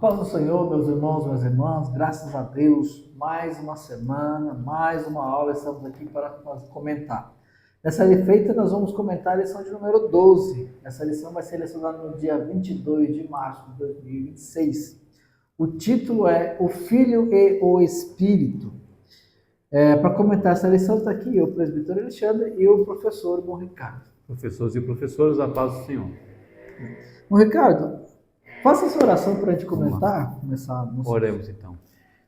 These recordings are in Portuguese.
Paz do Senhor, meus irmãos, minhas irmãs, graças a Deus, mais uma semana, mais uma aula, estamos aqui para comentar. Nessa feita, nós vamos comentar a lição de número 12. Essa lição vai ser lecionada no dia 22 de março de 2026. O título é O Filho e o Espírito. Para comentar essa lição está aqui o presbítero Alexandre e o professor Bom Ricardo. Professores e professoras, a paz do Senhor. Bom Ricardo, faça essa oração para a gente comentar. Oremos então.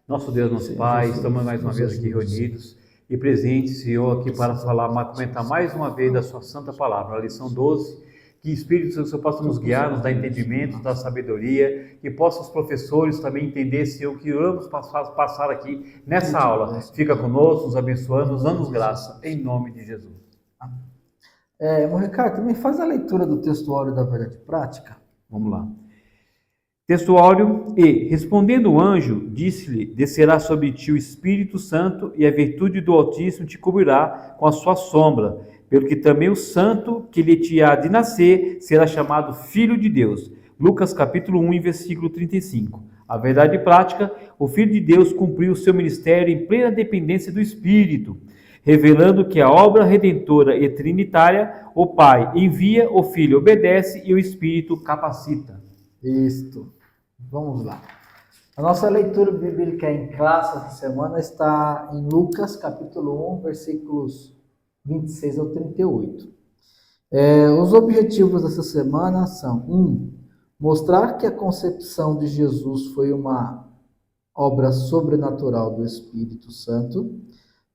Nosso Deus, nosso Pai, estamos mais uma vez aqui reunidos e presentes, Senhor, aqui para comentar mais uma vez da sua santa palavra, a lição 12. Que Espírito Santo, Senhor, possa nos guiar, nos dar entendimento, nos dar sabedoria, que possam os professores também entender, Senhor, o que vamos passar aqui nessa aula. Fica conosco, nos abençoando, nos dando graça, em nome de Jesus. Bom Ricardo, também faz a leitura do textuário da verdade prática. Vamos lá. Textuário: E, respondendo o anjo, disse-lhe: descerá sobre ti o Espírito Santo, e a virtude do Altíssimo te cobrirá com a sua sombra, pelo que também o santo que lhe te há de nascer será chamado Filho de Deus. Lucas capítulo 1, versículo 35. A verdade prática: o Filho de Deus cumpriu o seu ministério em plena dependência do Espírito, revelando que a obra redentora e trinitária, o Pai envia, o Filho obedece e o Espírito capacita. Isto. Vamos lá. A nossa leitura bíblica em classe essa semana está em Lucas capítulo 1, versículos 26 ao 38. Os objetivos dessa semana são: 1. Mostrar que a concepção de Jesus foi uma obra sobrenatural do Espírito Santo.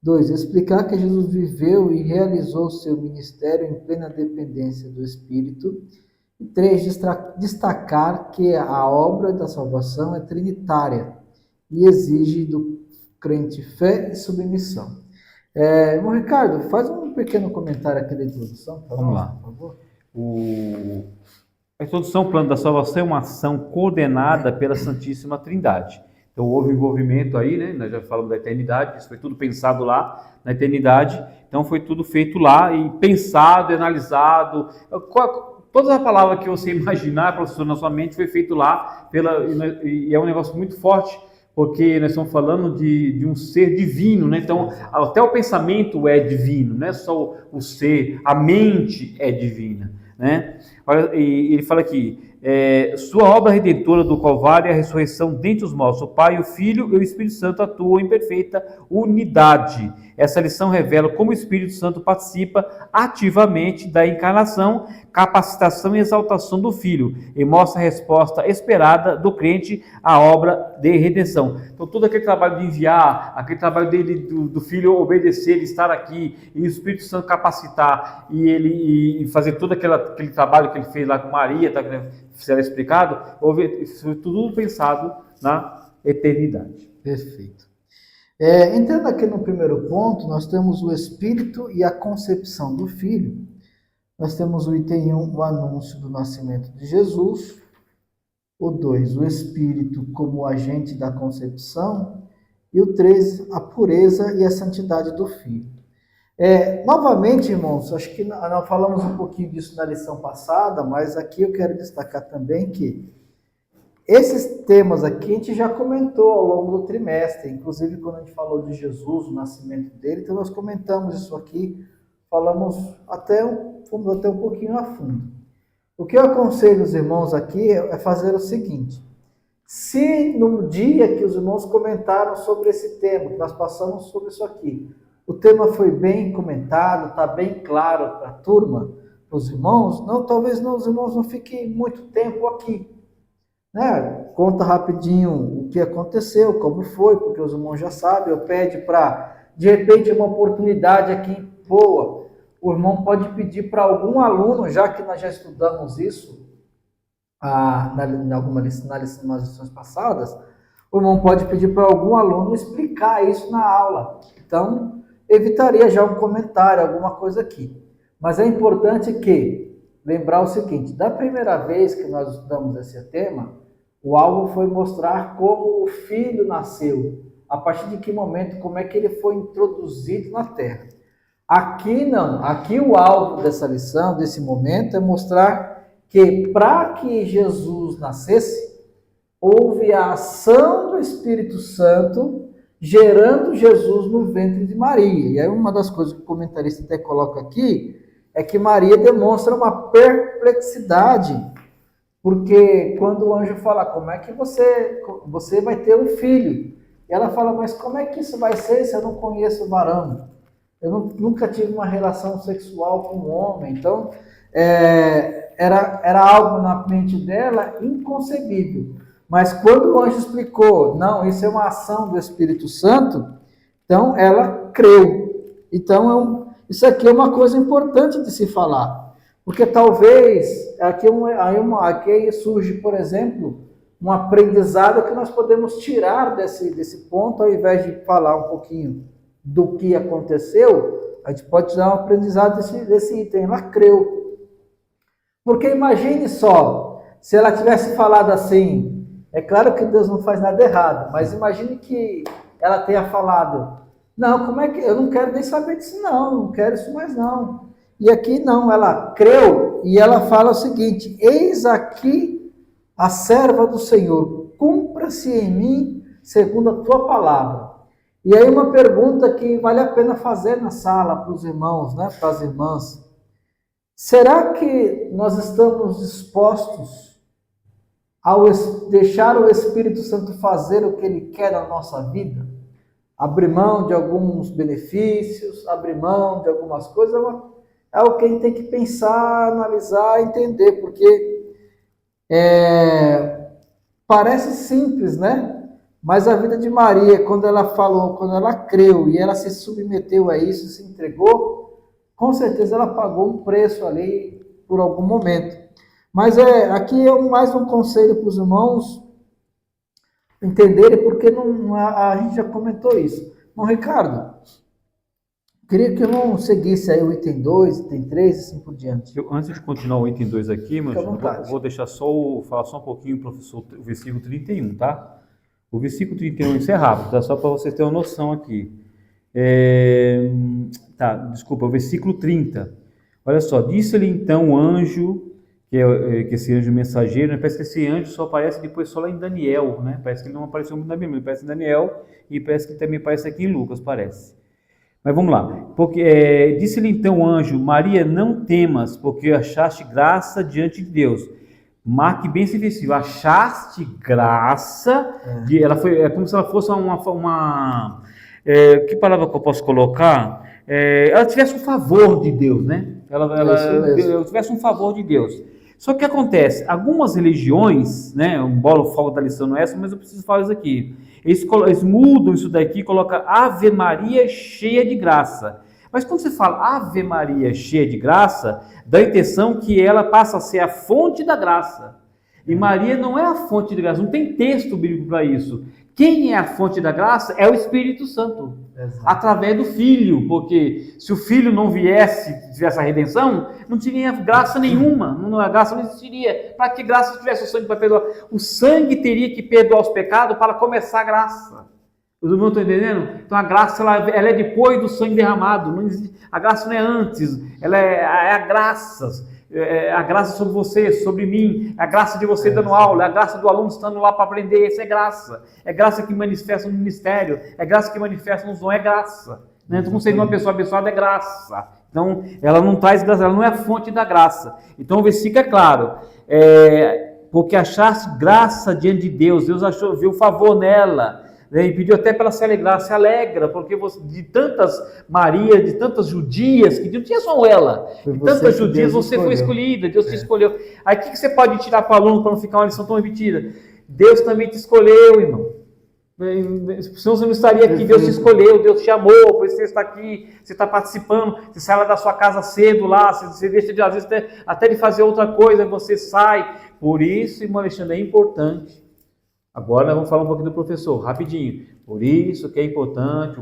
2. Explicar que Jesus viveu e realizou seu ministério em plena dependência do Espírito. 3. Destacar que a obra da salvação é trinitária e exige do crente fé e submissão. Bom, Ricardo, faz um pequeno comentário aqui da introdução. Vamos lá. Por favor. A introdução, o plano da salvação é uma ação coordenada pela Santíssima Trindade. Então houve envolvimento aí, né? Nós já falamos da eternidade, isso foi tudo pensado lá na eternidade. Então foi tudo feito lá e pensado, analisado. Toda a palavra que você imaginar, professor, na sua mente foi feito lá, e é um negócio muito forte, porque nós estamos falando de um ser divino, né? Então, até o pensamento é divino, não é só o ser, a mente é divina, né? Olha, e ele fala aqui: sua obra redentora do Calvário é a ressurreição dentre os mortos. O Pai, o Filho e o Espírito Santo atuam em perfeita unidade. Essa lição revela como o Espírito Santo participa ativamente da encarnação, capacitação e exaltação do Filho, e mostra a resposta esperada do crente à obra de redenção. Então, todo aquele trabalho de enviar, aquele trabalho do Filho obedecer, ele estar aqui, e o Espírito Santo capacitar, e fazer todo aquele trabalho que ele fez lá com Maria, tá, que será explicado, foi tudo pensado na eternidade. Perfeito. Entrando aqui no primeiro ponto, nós temos o Espírito e a concepção do Filho. Nós temos o item 1, o anúncio do nascimento de Jesus. O 2, o Espírito como agente da concepção. E o 3, a pureza e a santidade do Filho. Novamente, irmãos, acho que nós falamos um pouquinho disso na lição passada, mas aqui eu quero destacar também que esses temas aqui a gente já comentou ao longo do trimestre, inclusive quando a gente falou de Jesus, o nascimento dele, então nós comentamos isso aqui, fomos até um pouquinho a fundo. O que eu aconselho os irmãos aqui é fazer o seguinte: se no dia que os irmãos comentaram sobre esse tema, que nós passamos sobre isso aqui, o tema foi bem comentado, está bem claro para a turma, para os irmãos, talvez os irmãos não fiquem muito tempo aqui. Conta rapidinho o que aconteceu, como foi, porque os irmãos já sabem, eu pede para, de repente, uma oportunidade aqui boa, o irmão pode pedir para algum aluno, já que nós já estudamos isso nas lições passadas, o irmão pode pedir para algum aluno explicar isso na aula. Então, evitaria já um comentário, alguma coisa aqui. Mas é importante lembrar o seguinte: da primeira vez que nós estudamos esse tema, o alvo foi mostrar como o Filho nasceu, a partir de que momento, como é que ele foi introduzido na Terra. Aqui não, aqui o alvo dessa lição, desse momento, é mostrar que para que Jesus nascesse, houve a ação do Espírito Santo gerando Jesus no ventre de Maria. E aí uma das coisas que o comentarista até coloca aqui é que Maria demonstra uma perplexidade, porque quando o anjo fala, como é que você vai ter um filho? E ela fala, mas como é que isso vai ser se eu não conheço o varão? Eu nunca tive uma relação sexual com um homem. Então, era algo na mente dela inconcebível. Mas quando o anjo explicou, não, isso é uma ação do Espírito Santo, então ela creu. Então, isso aqui é uma coisa importante de se falar. Porque talvez, aqui surge, por exemplo, um aprendizado que nós podemos tirar desse ponto, ao invés de falar um pouquinho do que aconteceu, a gente pode tirar um aprendizado desse item. Ela creu. Porque imagine só, se ela tivesse falado assim, é claro que Deus não faz nada errado, mas imagine que ela tenha falado, não, como é que, eu não quero nem saber disso não quero isso mais não. E aqui não, ela creu e ela fala o seguinte, eis aqui a serva do Senhor, cumpra-se em mim segundo a tua palavra. E aí uma pergunta que vale a pena fazer na sala para os irmãos, né, para as irmãs. Será que nós estamos dispostos a deixar o Espírito Santo fazer o que Ele quer na nossa vida? Abrir mão de alguns benefícios, abrir mão de algumas coisas, é algo que a gente tem que pensar, analisar, entender, porque parece simples, né? Mas a vida de Maria, quando ela falou, quando ela creu e ela se submeteu a isso, se entregou, com certeza ela pagou um preço ali por algum momento. Mas aqui é mais um conselho para os irmãos entenderem, porque a gente já comentou isso. Bom, Ricardo, queria que o irmão seguisse aí o item 2, item 3 e assim por diante. Antes de continuar o item 2 aqui, mas vou deixar falar só um pouquinho, professor, o versículo 31, tá? O versículo 31, isso é rápido, tá? Só para vocês terem uma noção aqui. O versículo 30. Olha só, disse-lhe então o anjo, que esse anjo mensageiro, né? Parece que esse anjo só aparece depois só lá em Daniel, né? Parece que ele não apareceu muito na Bíblia, ele aparece em Daniel e parece que também aparece aqui em Lucas, parece. Mas vamos lá. Porque disse-lhe então o anjo, Maria, não temas, porque achaste graça diante de Deus. Marque bem esse versículo, achaste graça, ela foi, como se ela fosse que palavra que eu posso colocar? Ela tivesse um favor de Deus, né? Ela tivesse um favor de Deus. Só que o que acontece? Algumas religiões, né? Embora o foco da lição não é essa, mas eu preciso falar isso aqui. Eles mudam isso daqui e colocam Ave Maria cheia de graça. Mas quando você fala Ave Maria cheia de graça, dá a intenção que ela passa a ser a fonte da graça. E Maria não é a fonte de graça, não tem texto bíblico para isso. Quem é a fonte da graça é o Espírito Santo, através do Filho, porque se o Filho não tivesse a redenção, não teria graça nenhuma, a graça não existiria. Para que graça tivesse o sangue para perdoar? O sangue teria que perdoar os pecados para começar a graça. Os irmãos estão entendendo? Então a graça ela é depois do sangue derramado. Não existe, a graça não é antes, ela é a graça. A graça sobre você, sobre mim, a graça de você dando aula, a graça do aluno estando lá para aprender, isso é graça. É graça que manifesta no ministério, é graça que manifesta nos dons, é graça. Né? Então, ser uma pessoa abençoada é graça. Então, ela não traz graça, ela não é a fonte da graça. Então, o versículo é claro. Porque achaste graça diante de Deus, Deus viu favor nela. E pediu até para ela se alegrar, se alegra, porque de tantas Marias, de tantas judias, que não tinha só ela, de tantas judias você foi escolhida, Deus te escolheu. Aí o que você pode tirar para o aluno para não ficar uma lição tão repetida? Deus também te escolheu, irmão. Senão você não estaria aqui, Deus te escolheu, Deus te amou, por isso você está aqui, você está participando, você sai lá da sua casa cedo lá, você deixa de, às vezes, até de fazer outra coisa, você sai. Por isso, irmão Alexandre, é importante. Agora nós vamos falar um pouquinho do professor, rapidinho. Por isso que é importante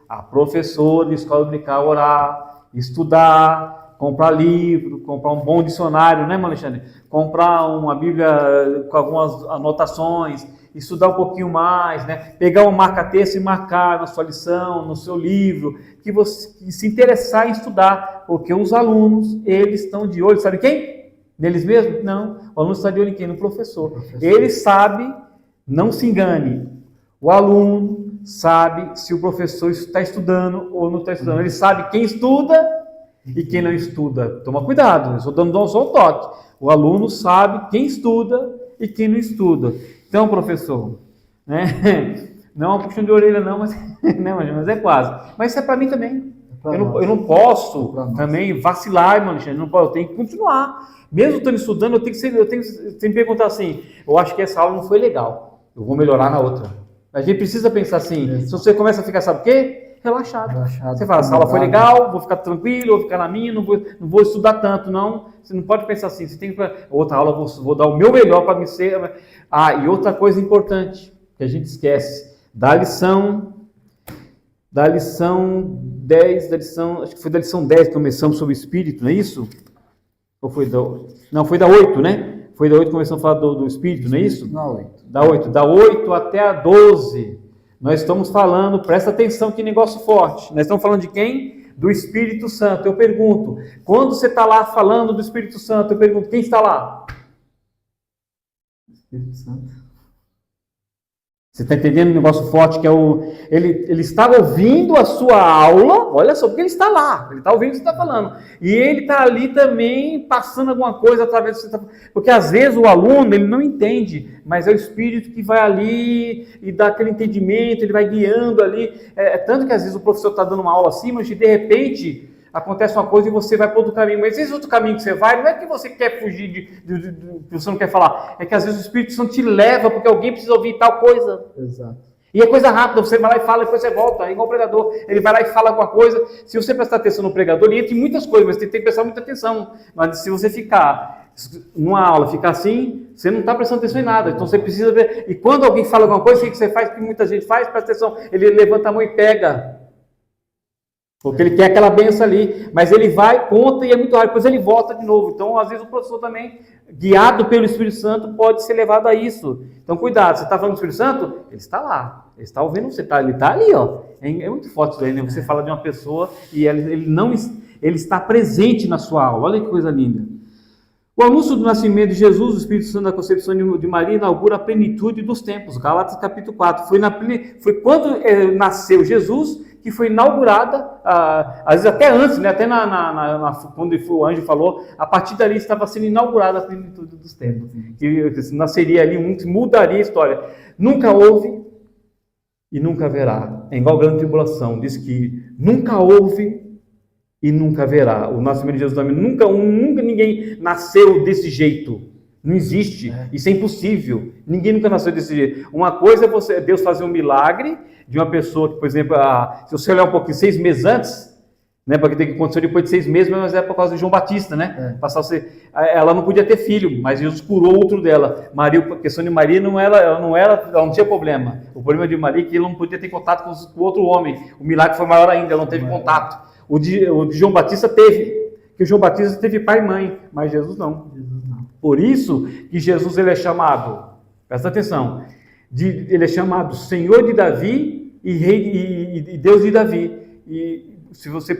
a professora de escola dominical orar, estudar, comprar livro, comprar um bom dicionário, né, Alexandre? Comprar uma Bíblia com algumas anotações, estudar um pouquinho mais, né? Pegar um marca-texto e marcar na sua lição, no seu livro, que você se interessar em estudar, porque os alunos, eles estão de olho, sabe quem? Neles mesmos? Não. O aluno está de olho em quem? No professor. Professor. Ele sabe, não se engane, o aluno sabe se o professor está estudando ou não está estudando. Ele sabe quem estuda e quem não estuda. Toma cuidado, eu estou dando só um toque. O aluno sabe quem estuda e quem não estuda. Então, professor, né? Não é uma puxão de orelha não, mas é quase. Mas isso é para mim também. Eu não posso também vacilar, mano. Eu tenho que continuar. Mesmo estando estudando, eu tenho que perguntar assim, eu acho que essa aula não foi legal. Eu vou melhorar na outra. A gente precisa pensar assim, se você começa a ficar, sabe o quê? Relaxado. Você fala, essa aula foi legal, vou ficar tranquilo, vou ficar na minha, não vou estudar tanto, não. Você não pode pensar assim, você tem que outra aula, vou dar o meu melhor para me ser. E outra coisa importante, que a gente esquece, da lição 10, acho que foi da lição 10 que começamos sobre o Espírito, não é isso? Ou foi foi da 8, né? Foi da 8 que começamos a falar do Espírito, não é isso? Da 8. Da 8 até a 12. Nós estamos falando, presta atenção que negócio forte. Nós estamos falando de quem? Do Espírito Santo. Eu pergunto, quando você está lá falando do Espírito Santo, eu pergunto, quem está lá? Espírito Santo. Você está entendendo o negócio forte que é ele está ouvindo a sua aula, olha só, porque ele está lá, ele está ouvindo o que você está falando. E ele está ali também passando alguma coisa através do que você está falando. Porque às vezes o aluno, ele não entende, mas é o Espírito que vai ali e dá aquele entendimento, ele vai guiando ali. Tanto que às vezes o professor está dando uma aula assim, mas de repente acontece uma coisa e você vai para outro caminho. Mas esse outro caminho que você vai, não é que você quer fugir que você não quer falar. É que às vezes o Espírito Santo te leva porque alguém precisa ouvir tal coisa. Exato. E é coisa rápida, você vai lá e fala, depois você volta. É igual o pregador, ele vai lá e fala alguma coisa. Se você prestar atenção no pregador, ele entra em muitas coisas, mas tem que prestar muita atenção. Mas se você ficar numa aula, ficar assim, você não está prestando atenção em nada. Então você precisa ver. E quando alguém fala alguma coisa, o que você faz? O que muita gente faz? Presta atenção. Ele levanta a mão e pega. Porque ele quer aquela benção ali, mas ele vai, conta e é muito rápido, depois ele volta de novo. Então, às vezes, o professor também, guiado pelo Espírito Santo, pode ser levado a isso. Então, cuidado, você está falando do Espírito Santo? Ele está lá, ele está ouvindo você, ele está ali, ó. É muito forte isso aí, né? Você fala de uma pessoa e ele está presente na sua aula. Olha que coisa linda. O anúncio do nascimento de Jesus, o Espírito Santo da concepção de Maria, inaugura a plenitude dos tempos. Gálatas capítulo 4. Foi quando nasceu Jesus que foi inaugurada, às vezes até antes, né? Até quando o anjo falou, a partir dali estava sendo inaugurada a plenitude dos tempos. Que nasceria ali mudaria a história. Nunca houve e nunca haverá. É igual a grande tribulação, diz que nunca houve e nunca haverá. O nascimento de Jesus também, nunca ninguém nasceu desse jeito. Não existe. Isso é impossível. Ninguém nunca nasceu desse jeito. Uma coisa é Deus fazer um milagre de uma pessoa que, por exemplo, se você olhar um pouquinho, 6 meses antes, né, porque tem que acontecer depois de 6 meses, mas é por causa de João Batista, né? Ela não podia ter filho, mas Jesus curou outro dela. Maria, a questão de Maria ela não tinha problema. O problema de Maria é que ela não podia ter contato com o outro homem. O milagre foi maior ainda, ela não teve contato. O de João Batista teve, que o João Batista teve pai e mãe, mas Jesus não. Por isso que Jesus ele é chamado, presta atenção, ele é chamado Senhor de Davi e Rei e Deus de Davi. E se você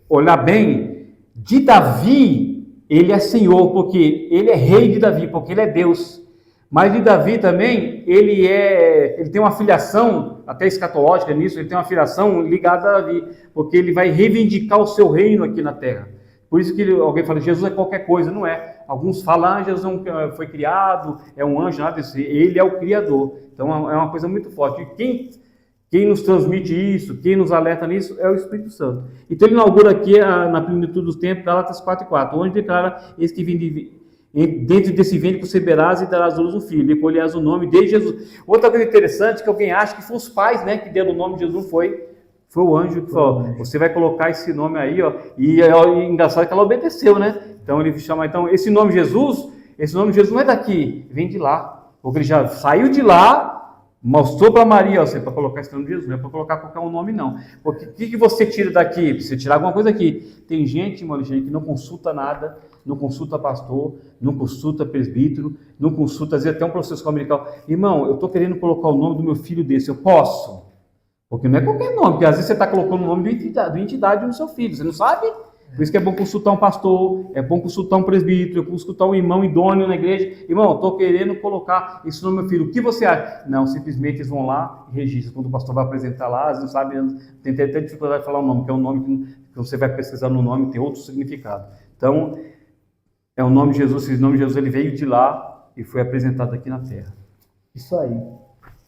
olhar bem, de Davi ele é Senhor, porque ele é Rei de Davi, porque ele é Deus. Mas de Davi também, ele tem uma filiação, até escatológica nisso, ele tem uma filiação ligada a Davi, porque ele vai reivindicar o seu reino aqui na terra. Por isso que alguém fala, Jesus é qualquer coisa, não é. Alguns falam, Jesus foi criado, é um anjo, nada disso. Ele é o Criador. Então é uma coisa muito forte. E quem nos transmite isso, quem nos alerta nisso, é o Espírito Santo. Então ele inaugura aqui, na plenitude dos tempos, Gálatas 4:4, onde declara, eis que dentro desse ventre conceberás e darás luz um filho, e colherás o nome de Jesus. Outra coisa interessante, que alguém acha que foram os pais, né, que deram o nome de Jesus, foi o anjo que falou, você vai colocar esse nome aí, ó, e engraçado que ela obedeceu, né? Então ele chama, esse nome Jesus não é daqui, vem de lá, porque ele já saiu de lá, mostrou para Maria, ó, você para colocar esse nome de Jesus, não é para colocar qualquer um nome não, porque o que você tira daqui? Você tirar alguma coisa aqui. Tem gente, mano, que não consulta nada, não consulta pastor, não consulta presbítero, não consulta, às vezes até um professor comunical. Irmão, eu estou querendo colocar o nome do meu filho desse, eu posso? Porque não é qualquer nome, porque às vezes você está colocando o nome de entidade no seu filho, você não sabe? Por isso que é bom consultar um pastor, é bom consultar um presbítero, é bom consultar um irmão idôneo na igreja. Irmão, estou querendo colocar isso no meu filho. O que você acha? Não, simplesmente eles vão lá e registram. Quando o pastor vai apresentar lá, eles não sabem, tem até dificuldade de falar o nome, que é um nome que você vai pesquisar no nome, tem outro significado. Então, é o nome de Jesus, esse nome de Jesus ele veio de lá e foi apresentado aqui na terra. Isso aí.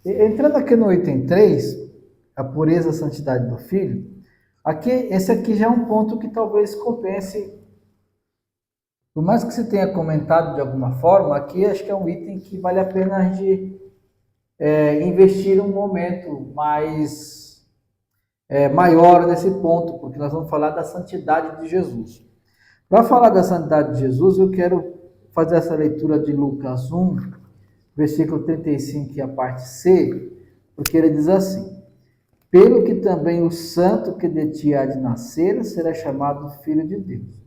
Entrando aqui no item 3, a pureza e a santidade do filho, esse aqui já é um ponto que talvez compense, por mais que você tenha comentado de alguma forma, aqui acho que é um item que vale a pena a gente investir um momento maior nesse ponto, porque nós vamos falar da santidade de Jesus. Para falar da santidade de Jesus, eu quero fazer essa leitura de Lucas 1, versículo 35, e a parte C, porque ele diz assim: pelo que também o santo que de ti há de nascer será chamado filho de Deus.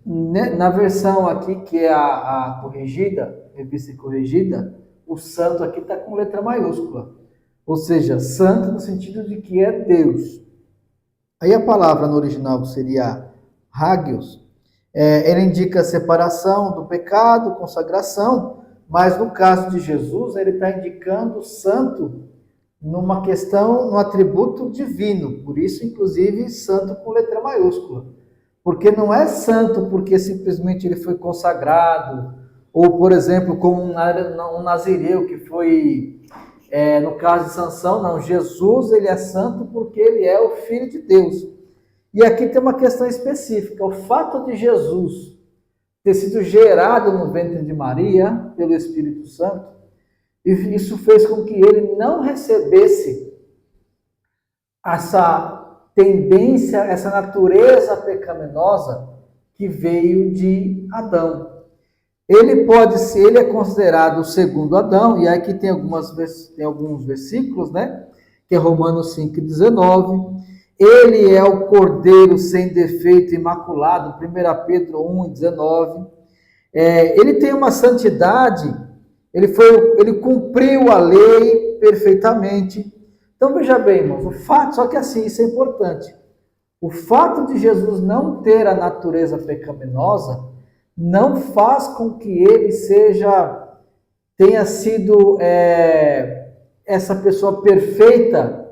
Na versão aqui, que é a corrigida, revista corrigida, o santo aqui está com letra maiúscula. Ou seja, santo no sentido de que é Deus. Aí a palavra no original seria hagios, ele indica separação do pecado, consagração, mas no caso de Jesus, ele está indicando santo numa questão, no atributo divino, por isso, inclusive, santo com letra maiúscula. Porque não é santo porque simplesmente ele foi consagrado, ou, por exemplo, como um nazireu que foi, no caso de Sansão, não, Jesus ele é santo porque ele é o Filho de Deus. E aqui tem uma questão específica, o fato de Jesus ter sido gerado no ventre de Maria pelo Espírito Santo, e isso fez com que ele não recebesse essa tendência, essa natureza pecaminosa que veio de Adão. Ele é considerado o segundo Adão, e aqui tem alguns versículos, né? Que é Romanos 5,19. Ele é o Cordeiro sem defeito, imaculado, 1 Pedro 1,19. Ele tem uma santidade. Ele cumpriu a lei perfeitamente. Então, veja bem, irmãos, só que assim, isso é importante. O fato de Jesus não ter a natureza pecaminosa não faz com que ele tenha sido essa pessoa perfeita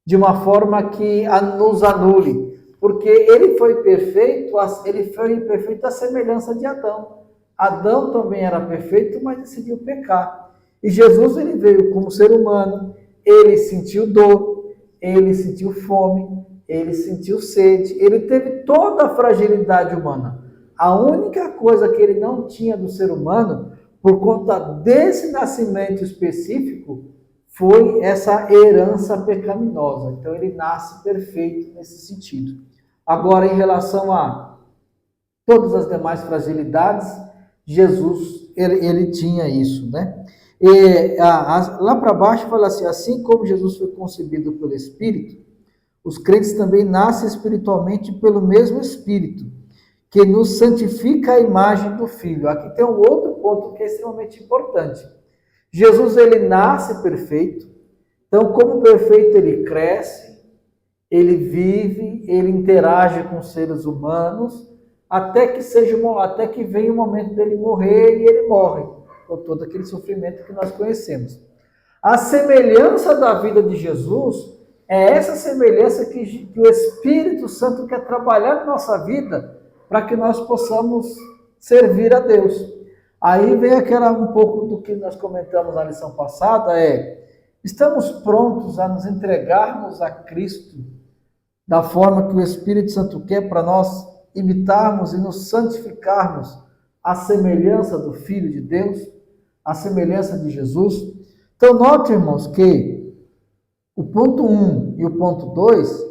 de uma forma que nos anule. Porque ele foi perfeito à semelhança de Adão. Adão também era perfeito, mas decidiu pecar. E Jesus ele veio como ser humano, ele sentiu dor, ele sentiu fome, ele sentiu sede, ele teve toda a fragilidade humana. A única coisa que ele não tinha do ser humano, por conta desse nascimento específico, foi essa herança pecaminosa. Então ele nasce perfeito nesse sentido. Agora, em relação a todas as demais fragilidades, Jesus, ele tinha isso, né? Lá para baixo fala assim como Jesus foi concebido pelo Espírito, os crentes também nascem espiritualmente pelo mesmo Espírito, que nos santifica a imagem do Filho. Aqui tem um outro ponto que é extremamente importante. Jesus, ele nasce perfeito, então como perfeito ele cresce, ele vive, ele interage com os seres humanos, até que venha o momento dele morrer, e ele morre, com todo aquele sofrimento que nós conhecemos. A semelhança da vida de Jesus é essa semelhança que o Espírito Santo quer trabalhar na nossa vida, para que nós possamos servir a Deus. Aí vem um pouco do que nós comentamos na lição passada, estamos prontos a nos entregarmos a Cristo da forma que o Espírito Santo quer para nós imitarmos e nos santificarmos à semelhança do Filho de Deus, à semelhança de Jesus. Então, note, irmãos, que o ponto 1 e o ponto 2,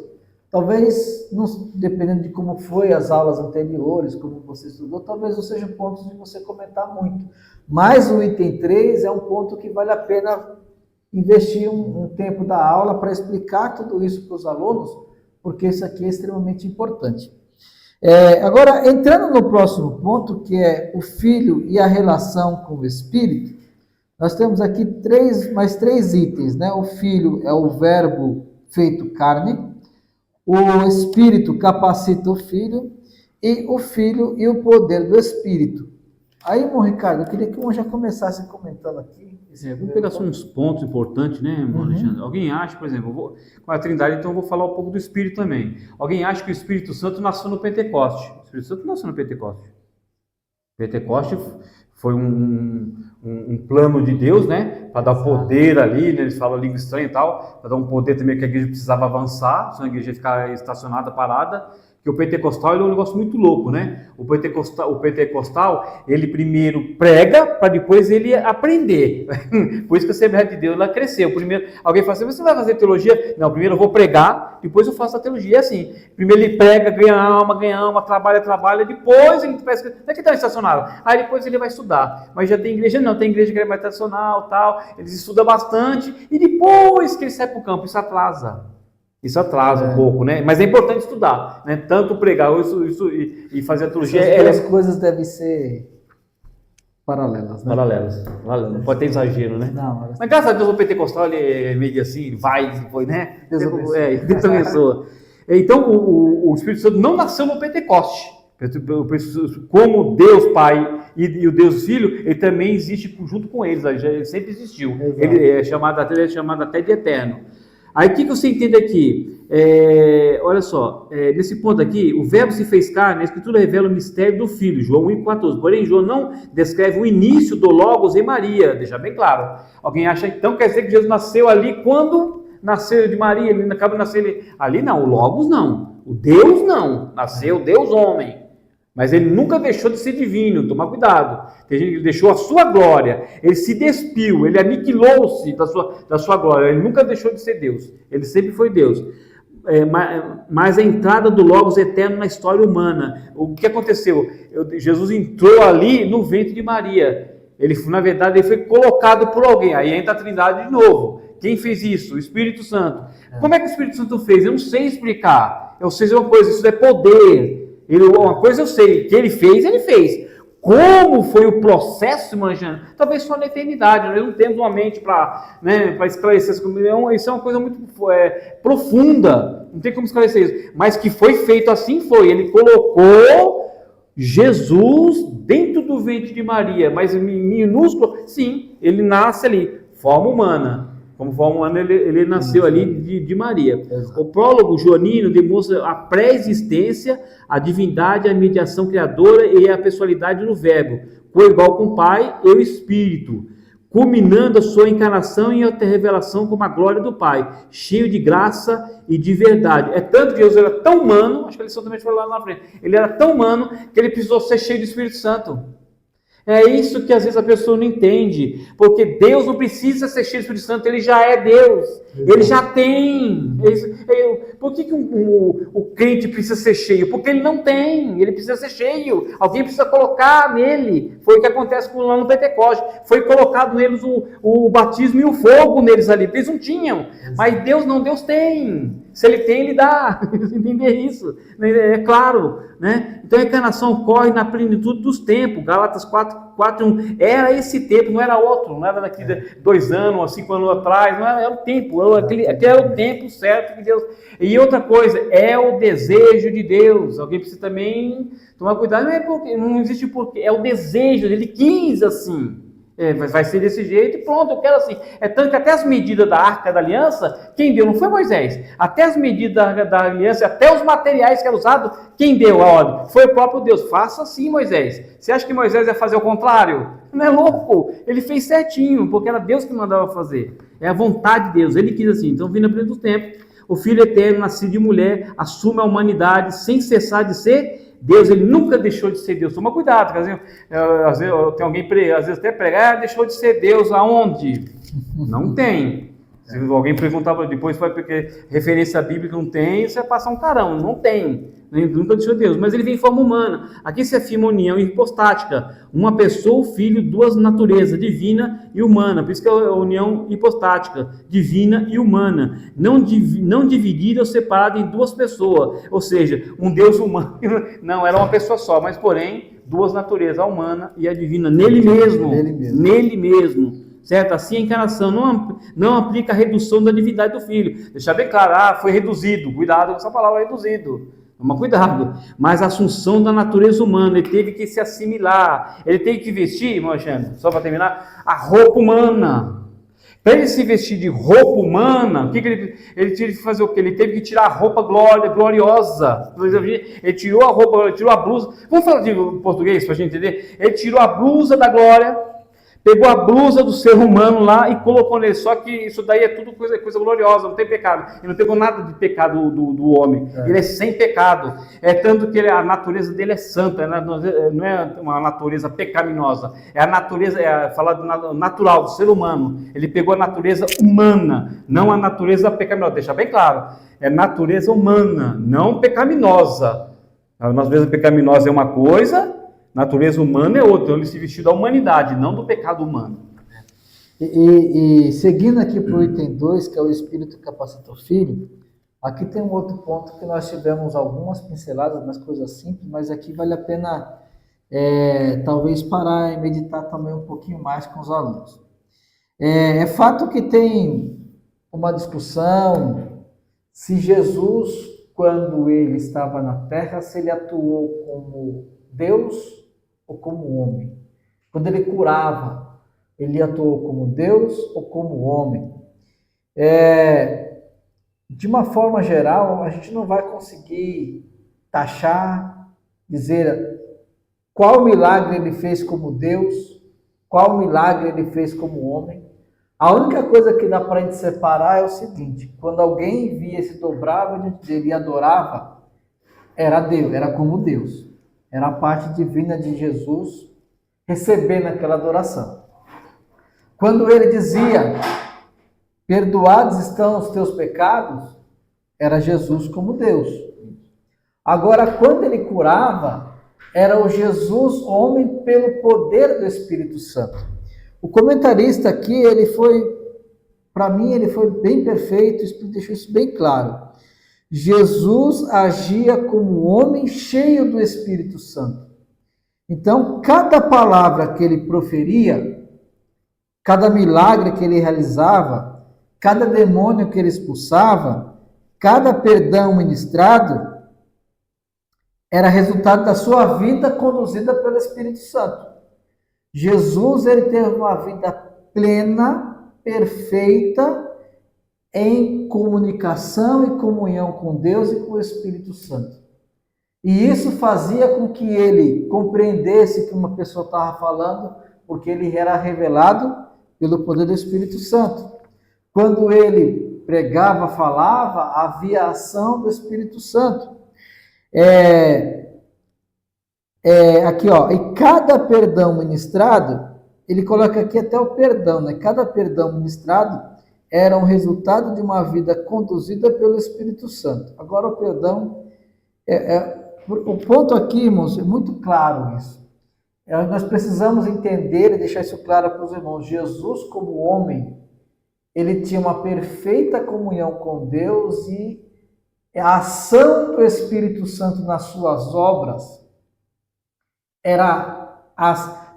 talvez, dependendo de como foi as aulas anteriores, como você estudou, talvez não sejam pontos de você comentar muito. Mas o item 3 é um ponto que vale a pena investir um tempo da aula para explicar tudo isso para os alunos, porque isso aqui é extremamente importante. Agora, entrando no próximo ponto, que é o Filho e a relação com o Espírito, nós temos aqui mais três itens, né? O Filho é o verbo feito carne, O Espírito capacita o Filho e o Filho e o poder do Espírito. Aí, irmão Ricardo, eu queria que o irmão já começasse comentando aqui. Vamos pegar só uns pontos importantes, né, irmão Alexandre? Alguém acha, por exemplo, com a Trindade, então eu vou falar um pouco do Espírito também. Alguém acha que o Espírito Santo nasceu no Pentecoste? O Espírito Santo nasceu no Pentecoste. Pentecoste foi um plano de Deus, né? Para dar poder ali, né? Eles falam língua estranha e tal, para dar um poder também que a igreja precisava avançar, senão a igreja ia ficar estacionada, parada. Que o pentecostal ele é um negócio muito louco, né? O pentecostal ele primeiro prega para depois ele aprender. Por isso que a Assembleia de Deus ela cresceu. Primeiro, alguém fala assim, você vai fazer teologia? Não, primeiro eu vou pregar, depois eu faço a teologia. É assim, primeiro ele prega, ganha alma, trabalha, depois ele parece que não é que está estacionado. Aí depois ele vai estudar. Mas já tem igreja não, tem igreja que é mais tradicional, tal, eles estudam bastante e depois que ele sai para o campo, isso atrasa. Isso atrasa um pouco, né? Mas é importante estudar, né? Tanto pregar isso e fazer a teologia. As coisas devem ser paralelas, né? Paralelas. Não pode ter exagero, né? Não, mas graças a Deus o pentecostal ele é meio assim, vai e depois, né? Deus abençoa. Então o Espírito Santo não nasceu no Pentecoste. Como Deus Pai e o Deus Filho, ele também existe junto com eles, ele sempre existiu. Ele é chamado até de eterno. Aí o que você entende aqui? Olha só, nesse ponto aqui, o verbo se fez carne, a Escritura revela o mistério do Filho, João 1,14. Porém, João não descreve o início do Logos em Maria, deixa bem claro. Alguém acha, então, quer dizer que Jesus nasceu ali quando nasceu de Maria, ele acaba de nascer ali? Não, o Logos não, o Deus não, nasceu Deus homem. Mas ele nunca deixou de ser divino, toma cuidado. Tem gente que deixou a sua glória, ele se despiu, ele aniquilou-se da sua glória, ele nunca deixou de ser Deus, ele sempre foi Deus. Mas a entrada do Logos eterno na história humana, o que aconteceu? Jesus entrou ali no ventre de Maria, na verdade ele foi colocado por alguém, aí entra a Trindade de novo. Quem fez isso? O Espírito Santo. Como é que o Espírito Santo fez? Eu não sei explicar, eu sei uma coisa, isso é poder. Uma coisa eu sei, que ele fez. Como foi o processo, manjando? Talvez só na eternidade, nós não temos uma mente para esclarecer isso. Isso é uma coisa muito profunda, não tem como esclarecer isso. Mas que foi feito assim foi, ele colocou Jesus dentro do ventre de Maria, mas minúsculo, sim, ele nasce ali, forma humana. Como forma humana, ele nasceu ali de Maria. O prólogo joanino demonstra a pré-existência, a divindade, a mediação criadora e a pessoalidade do verbo, coigual com o Pai e o Espírito, culminando a sua encarnação e a revelação como a glória do Pai, cheio de graça e de verdade. É tanto que Jesus era tão humano, acho que ele também foi lá na frente, ele era tão humano que ele precisou ser cheio do Espírito Santo. É isso que às vezes a pessoa não entende, porque Deus não precisa ser cheio do Espírito Santo, ele já é Deus, ele já tem. Por que o crente precisa ser cheio? Porque ele não tem, ele precisa ser cheio, alguém precisa colocar nele. Foi o que acontece lá no Pentecoste, foi colocado neles o batismo e o fogo neles ali, eles não tinham, mas Deus não, Deus tem. Se ele tem, ele dá. Entender isso. É claro. Né? Então a encarnação ocorre na plenitude dos tempos. Gálatas 4:1. Era esse tempo, não era outro. Não era daqui 2 anos, 5 anos atrás. Não era o tempo. Aquele era o tempo certo de Deus. E outra coisa, é o desejo de Deus. Alguém precisa também tomar cuidado. Não é porque, não existe porquê. É o desejo. Ele quis assim. Vai ser desse jeito e pronto, eu quero assim. É tanto que até as medidas da Arca da Aliança, quem deu? Não foi Moisés. Até as medidas da aliança, até os materiais que eram usados, quem deu a ordem? Foi o próprio Deus. Faça assim, Moisés. Você acha que Moisés ia fazer o contrário? Não é louco. Ele fez certinho, porque era Deus que mandava fazer. É a vontade de Deus. Ele quis assim. Então, vindo a pleno do tempo, o Filho Eterno, nascido de mulher, assume a humanidade sem cessar de ser Deus. Ele nunca deixou de ser Deus. Toma cuidado, porque às vezes tem alguém, às vezes até pregar, deixou de ser Deus aonde? Não tem. Se alguém perguntar depois, porque referência bíblica não tem, você vai passar um carão. Não tem. Ele nunca deixou Deus. Mas ele vem em forma humana. Aqui se afirma união hipostática. Uma pessoa, o filho, duas naturezas, divina e humana. Por isso que é a união hipostática, divina e humana. Não dividida ou separada em duas pessoas. Ou seja, um Deus humano. Não, era uma pessoa só, mas porém, duas naturezas, a humana e a divina, nele mesmo. certo? Assim a encarnação não aplica a redução da divindade do Filho. Deixar bem claro, foi reduzido, cuidado com essa palavra reduzido. Toma cuidado, mas a assunção da natureza humana, ele teve que se assimilar, ele teve que vestir, irmão Alexandre, só para terminar, a roupa humana. Para ele se vestir de roupa humana, o que ele teve que fazer o quê? Ele teve que tirar a roupa gloriosa. Ele tirou a roupa, ele tirou a blusa. Vamos falar de português para a gente entender? Ele tirou a blusa da glória, pegou a blusa do ser humano lá e colocou nele. Só que isso daí é tudo coisa gloriosa, não tem pecado. Ele não pegou nada de pecado do homem. Ele é sem pecado. É tanto que a natureza dele é santa, não é uma natureza pecaminosa. É a natureza, falar do natural, do ser humano. Ele pegou a natureza humana, não a natureza pecaminosa. Deixa bem claro. É natureza humana, não pecaminosa. A natureza pecaminosa é uma coisa, natureza humana é outra. Então ele se vestiu da humanidade, não do pecado humano. E seguindo aqui para o item 2, que é o Espírito capacita o Filho, aqui tem um outro ponto que nós tivemos algumas pinceladas nas coisas simples, mas aqui vale a pena talvez parar e meditar também um pouquinho mais com os alunos. É fato que tem uma discussão se Jesus, quando ele estava na Terra, se ele atuou como Deus ou como homem. Quando ele curava, ele atuou como Deus ou como homem. De uma forma geral, a gente não vai conseguir taxar, dizer qual milagre ele fez como Deus, qual milagre ele fez como homem. A única coisa que dá para a gente separar é o seguinte: quando alguém via, se dobrava diante dele e adorava, era Deus, era como Deus. Era a parte divina de Jesus recebendo aquela adoração. Quando ele dizia, perdoados estão os teus pecados, era Jesus como Deus. Agora, quando ele curava, era o Jesus homem pelo poder do Espírito Santo. O comentarista aqui, para mim, ele foi bem perfeito, deixou isso bem claro. Jesus agia como homem cheio do Espírito Santo. Então, cada palavra que ele proferia, cada milagre que ele realizava, cada demônio que ele expulsava, cada perdão ministrado, era resultado da sua vida conduzida pelo Espírito Santo. Jesus, ele teve uma vida plena, perfeita, em comunicação e comunhão com Deus e com o Espírito Santo. E isso fazia com que ele compreendesse que uma pessoa estava falando, porque ele era revelado pelo poder do Espírito Santo. Quando ele pregava, falava, havia a ação do Espírito Santo. Aqui, ó, e cada perdão ministrado, ele coloca aqui até o perdão, né? Cada perdão ministrado era um resultado de uma vida conduzida pelo Espírito Santo. Agora o perdão, o ponto aqui, irmãos, é muito claro isso. Nós precisamos entender e deixar isso claro para os irmãos. Jesus, como homem, ele tinha uma perfeita comunhão com Deus e a ação do Espírito Santo nas suas obras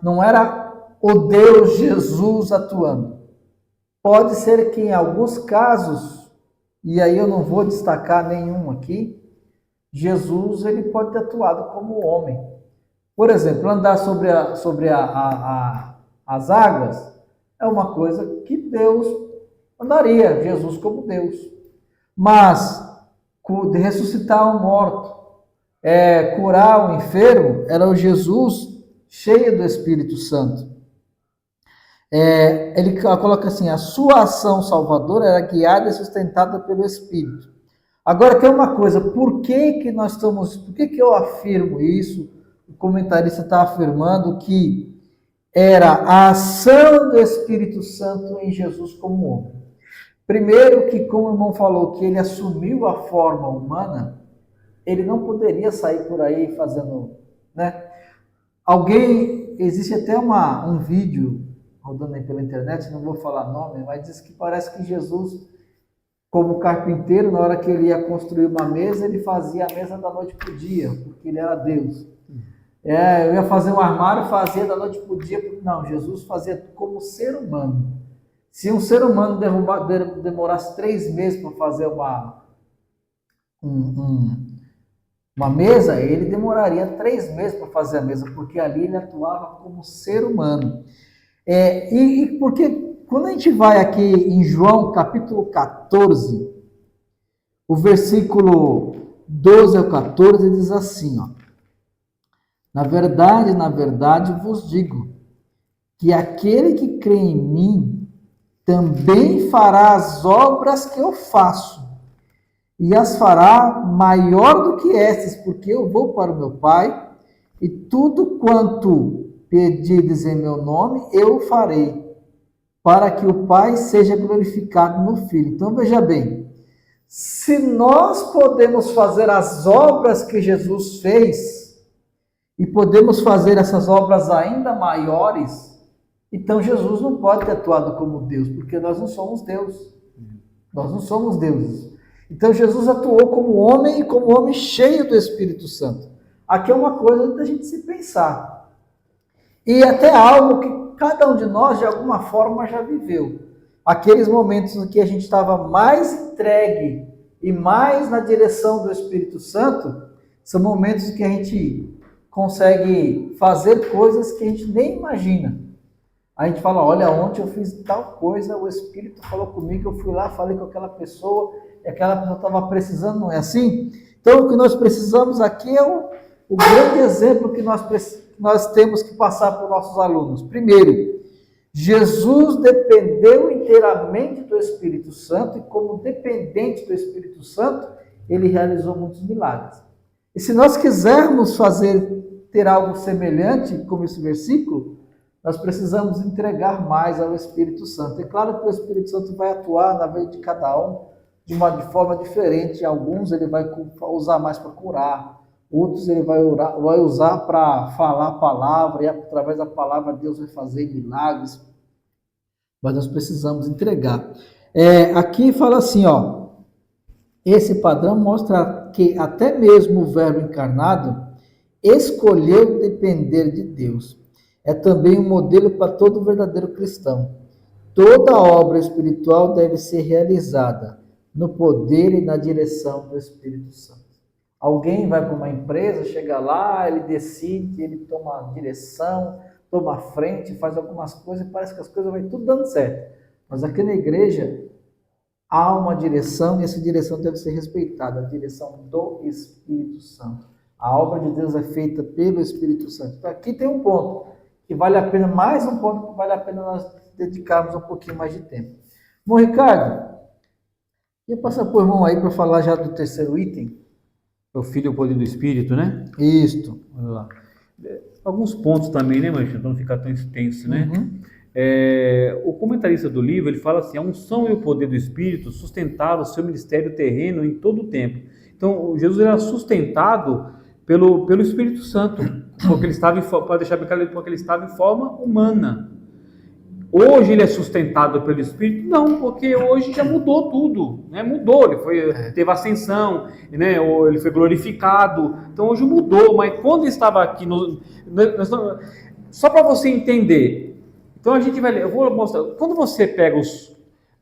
não era o Deus Jesus atuando. Pode ser que em alguns casos, e aí eu não vou destacar nenhum aqui, Jesus ele pode ter atuado como homem. Por exemplo, andar sobre as águas é uma coisa que Deus andaria, Jesus como Deus. Mas ressuscitar um morto, curar o enfermo, era o Jesus cheio do Espírito Santo. Ele coloca assim, a sua ação salvadora era guiada e sustentada pelo Espírito. Agora tem uma coisa, por que eu afirmo isso? O comentarista está afirmando que era a ação do Espírito Santo em Jesus como homem. Primeiro que, como o irmão falou, que ele assumiu a forma humana, ele não poderia sair por aí fazendo, né? Existe até um vídeo rodando aí pela internet, não vou falar nome, mas diz que parece que Jesus, como carpinteiro, na hora que ele ia construir uma mesa, ele fazia a mesa da noite para o dia, porque ele era Deus. Eu ia fazer um armário, fazia da noite para o dia. Não, Jesus fazia como ser humano. Se um ser humano demorasse 3 meses para fazer uma mesa, ele demoraria 3 meses para fazer a mesa, porque ali ele atuava como ser humano. Porque quando a gente vai aqui em João capítulo 14, o versículo 12 ao 14 diz assim, ó: na verdade vos digo, que aquele que crê em mim também fará as obras que eu faço, e as fará maior do que estas, porque eu vou para o meu Pai, e tudo quanto pedirdes em meu nome, eu farei, para que o Pai seja glorificado no Filho. Então veja bem, se nós podemos fazer as obras que Jesus fez, e podemos fazer essas obras ainda maiores, então Jesus não pode ter atuado como Deus, porque nós não somos Deus. Nós não somos deuses. Então Jesus atuou como homem e como homem cheio do Espírito Santo. Aqui é uma coisa da gente se pensar. E até algo que cada um de nós, de alguma forma, já viveu. Aqueles momentos em que a gente estava mais entregue e mais na direção do Espírito Santo, são momentos em que a gente consegue fazer coisas que a gente nem imagina. A gente fala, olha, ontem eu fiz tal coisa, o Espírito falou comigo, eu fui lá, falei com aquela pessoa, e aquela pessoa estava precisando, não é assim? Então, o que nós precisamos aqui é o grande exemplo que nós temos que passar para os nossos alunos. Primeiro, Jesus dependeu inteiramente do Espírito Santo, e como dependente do Espírito Santo, ele realizou muitos milagres. E se nós quisermos ter algo semelhante, como esse versículo, nós precisamos entregar mais ao Espírito Santo. É claro que o Espírito Santo vai atuar na vida de cada um de forma diferente. Alguns ele vai usar mais para curar, outros ele vai usar para falar a palavra, e através da palavra Deus vai fazer milagres. Mas nós precisamos entregar. Aqui fala assim, ó, esse padrão mostra que até mesmo o Verbo encarnado escolheu depender de Deus. É também um modelo para todo verdadeiro cristão. Toda obra espiritual deve ser realizada no poder e na direção do Espírito Santo. Alguém vai para uma empresa, chega lá, ele decide, ele toma a direção, toma a frente, faz algumas coisas e parece que as coisas vão tudo dando certo. Mas aqui na igreja há uma direção e essa direção deve ser respeitada, a direção do Espírito Santo. A obra de Deus é feita pelo Espírito Santo. Então aqui tem um ponto que vale a pena, mais um ponto que vale a pena nós dedicarmos um pouquinho mais de tempo. Bom, Ricardo, ia passar por irmão aí para falar já do terceiro item. O Filho e o poder do Espírito, né? Isto. Vamos lá. Alguns pontos também, né, Mancha? Para não ficar tão extenso, né? O comentarista do livro, ele fala assim, a unção e o poder do Espírito sustentaram o seu ministério terreno em todo o tempo. Então, Jesus era sustentado pelo Espírito Santo, porque ele estava para deixar bem claro, porque ele estava em forma humana. Hoje ele é sustentado pelo Espírito? Não, porque hoje já mudou tudo, né? Mudou, teve ascensão, né? Ele foi glorificado, então hoje mudou, mas quando estava aqui, só para você entender, então a gente vai ler, eu vou mostrar, quando você pega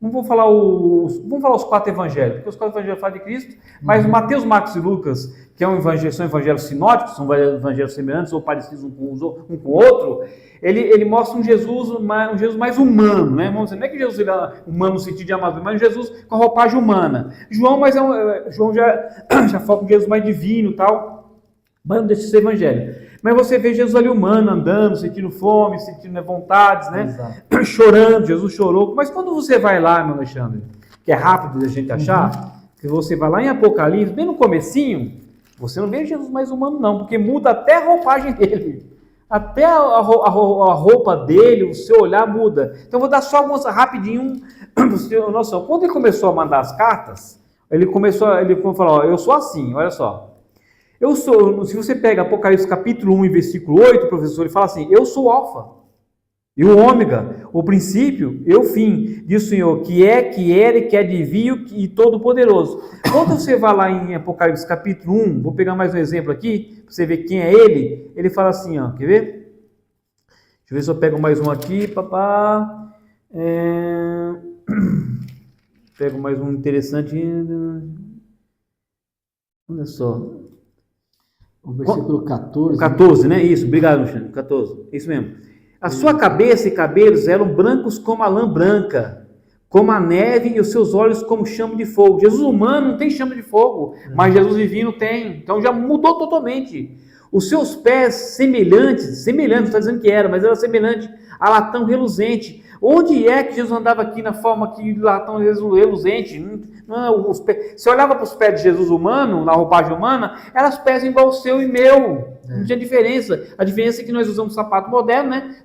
vamos falar os 4 evangelhos, porque os 4 evangelhos falam de Cristo, mas Mateus, Marcos e Lucas, que são evangelhos sinóticos, são evangelhos semelhantes ou parecidos um com o outro, ele mostra um Jesus mais humano, né? Vamos dizer, não é que Jesus era humano no sentido de amado, mas um Jesus com a roupagem humana. João já foca um Jesus mais divino e tal, mas não deixa de ser evangelho. Mas você vê Jesus ali humano, andando, sentindo fome, sentindo vontades, né? Exato. Chorando, Jesus chorou. Mas quando você vai lá, meu Alexandre, que é rápido de a gente achar, que você vai lá em Apocalipse, bem no comecinho, você não vê Jesus mais humano não, porque muda até a roupagem dele. Até a roupa dele, o seu olhar muda. Então eu vou dar só uma rapidinho para você ter noção. Quando ele começou a mandar as cartas, ele falou, eu sou assim, olha só. Se você pega Apocalipse capítulo 1 e versículo 8, professor, ele fala assim, eu sou o alfa e o ômega, o princípio e o fim, diz o Senhor, que era e que é de vir e todo poderoso. Quando você vai lá em Apocalipse capítulo 1, vou pegar mais um exemplo aqui, para você ver quem é ele fala assim, ó, quer ver? Deixa eu ver se eu pego mais um aqui, papá. É... Pego mais um interessante. Olha só. O versículo 14. 14, né? Isso, obrigado, Alexandre. 14, isso mesmo. A sua cabeça e cabelos eram brancos como a lã branca, como a neve, e os seus olhos como chama de fogo. Jesus humano não tem chama de fogo, mas Jesus divino tem. Então já mudou totalmente. Os seus pés semelhantes, não está dizendo que era, mas era semelhante a latão reluzente. Onde é que Jesus andava aqui na forma aqui de latão reluzente? Não, você olhava para os pés de Jesus humano, na roupagem humana, eram os pés igual o seu e meu. Não tinha diferença. A diferença é que nós usamos sapato moderno, né?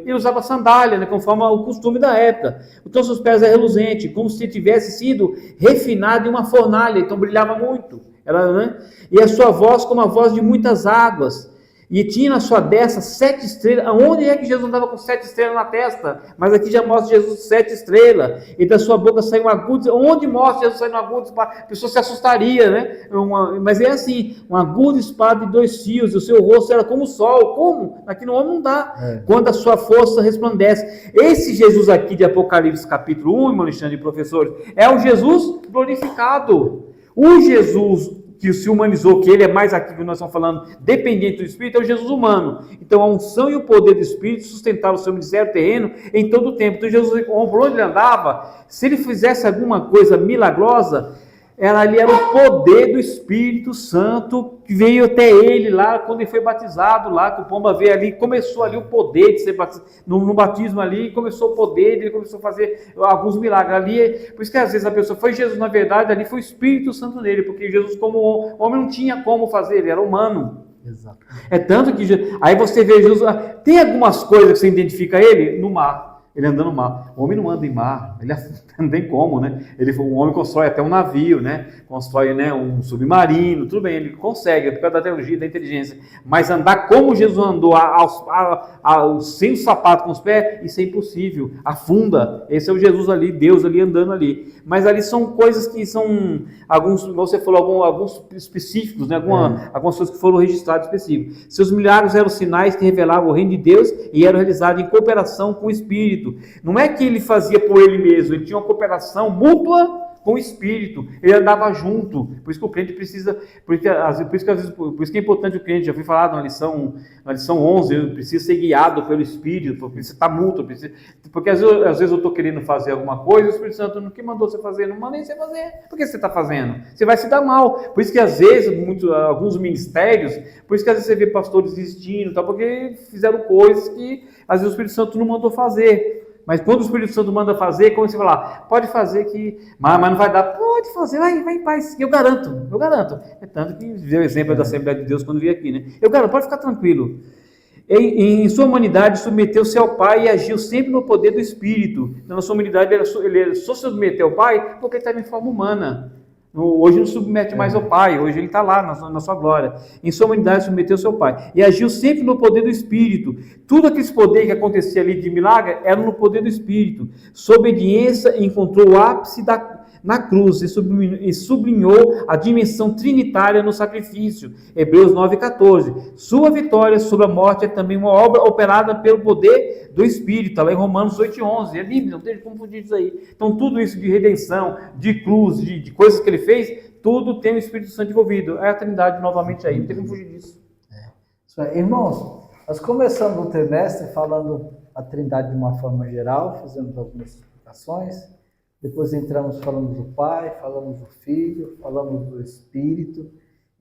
Ele usava sandália, né? Conforme o costume da época. Então seus pés eram reluzentes, como se tivesse sido refinado em uma fornalha, então brilhava muito. Né? E a sua voz como a voz de muitas águas. E tinha na sua destra 7 estrelas. Aonde é que Jesus andava com 7 estrelas na testa? Mas aqui já mostra Jesus 7 estrelas. E da sua boca saiu um agudo. Onde mostra Jesus saindo um agudo? A pessoa se assustaria, né? Mas é assim: uma aguda espada de 2 fios. E o seu rosto era como o sol. Como? Aqui no homem não dá. Quando a sua força resplandece. Esse Jesus aqui de Apocalipse capítulo 1, irmão Alexandre e professores, é o Jesus glorificado. O Jesus que se humanizou, que ele é mais aqui que nós estamos falando, dependente do Espírito, é o Jesus humano. Então a unção e o poder do Espírito sustentaram o seu ministério terreno em todo o tempo. Então Jesus, por onde ele andava, se ele fizesse alguma coisa milagrosa, ali era o poder do Espírito Santo que veio até ele lá, quando ele foi batizado lá, que o pomba veio ali, começou ali o poder de ser batizado, no batismo ali, começou o poder, ele começou a fazer alguns milagres ali, por isso que às vezes a pessoa, foi Jesus na verdade, ali foi o Espírito Santo nele, porque Jesus como homem não tinha como fazer, ele era humano. Exato. É tanto que, aí você vê Jesus, tem algumas coisas que você identifica ele no mar. Ele andando no mar. O homem não anda em mar, ele não tem como, né? O homem constrói até um navio, né? Constrói, né, um submarino, tudo bem, ele consegue, por causa da teologia, da inteligência. Mas andar como Jesus andou, sem o sapato com os pés, isso é impossível. Afunda. Esse é o Jesus ali, Deus ali andando ali. Mas ali são coisas que são, alguns, você falou, alguns específicos, né? Algumas coisas que foram registradas específicas. Seus milagres eram sinais que revelavam o reino de Deus e eram realizados em cooperação com o Espírito. Não é que ele fazia por ele mesmo, ele tinha uma cooperação mútua com o Espírito, ele andava junto. Por isso que o crente precisa, por isso que é importante o crente, já fui falado na lição 11, ele precisa ser guiado pelo Espírito, precisa estar mútuo, porque às vezes eu estou querendo fazer alguma coisa, o Espírito Santo não que mandou você fazer, não mandei você fazer, por que você está fazendo? Você vai se dar mal. Por isso que às vezes, alguns ministérios, por isso que às vezes você vê pastores desistindo, porque fizeram coisas que às vezes o Espírito Santo não mandou fazer. Mas quando o Espírito Santo manda fazer, como você falar, pode fazer mas não vai dar, pode fazer, vai em paz, eu garanto. É tanto que deu o exemplo da Assembleia de Deus quando veio aqui, né? Eu garanto, pode ficar tranquilo. Em sua humanidade, submeteu-se ao Pai e agiu sempre no poder do Espírito. Então, na sua humanidade, ele só se submeteu ao Pai porque ele estava em forma humana. Hoje não submete mais ao Pai, hoje ele está lá na sua glória. Em sua humanidade submeteu ao seu Pai. E agiu sempre no poder do Espírito. Tudo aqueles poderes que acontecia ali de milagre eram no poder do Espírito. Sua obediência encontrou o ápice na cruz e sublinhou a dimensão trinitária no sacrifício. Hebreus 9,14. Sua vitória sobre a morte é também uma obra operada pelo poder do Espírito. Lá em Romanos 8,11. É livre, não tem como fugir disso aí. Então tudo isso de redenção, de cruz, de coisas que ele fez, tudo tem o Espírito Santo envolvido. É a Trindade novamente aí, não tem como fugir disso. Irmãos, nós começamos o trimestre falando a Trindade de uma forma geral, fizemos algumas explicações. Depois entramos, falamos do Pai, falamos do Filho, falamos do Espírito.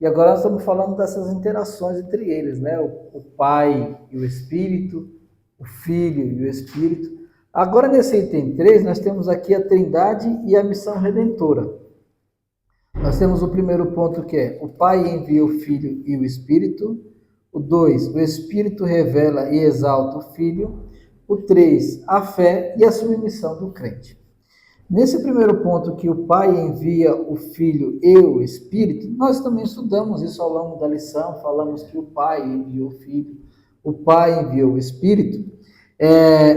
E agora nós estamos falando dessas interações entre eles, né? O Pai e o Espírito, o Filho e o Espírito. Agora, nesse item 3, nós temos aqui a Trindade e a missão redentora. Nós temos o primeiro ponto que é: o Pai envia o Filho e o Espírito. O 2, o Espírito revela e exalta o Filho. O 3, a fé e a submissão do crente. Nesse primeiro ponto, que o Pai envia o Filho e o Espírito, nós também estudamos isso ao longo da lição, falamos que o Pai enviou o Filho, o Pai enviou o Espírito.